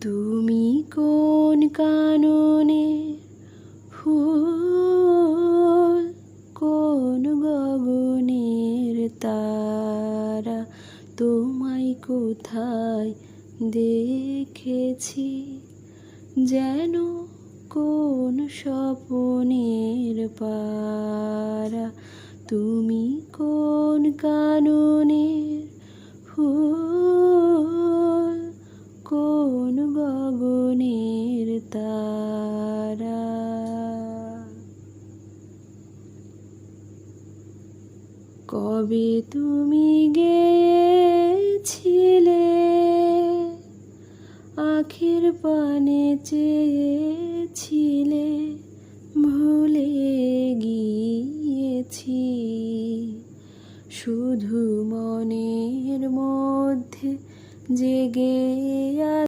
তুমি কোন কাননে ফুল, কোন গগনের তারা, তোমায় কোথায় দেখেছি যেন কোন স্বপনের পারা। তুমি কোন কাননের ফুল, কোন গগনের তারা। কবে তুমি গেছিলে আখির পানে চেয়েছিলে, ভুলে গিয়েছি শুধু মনের মধ্যে জেগে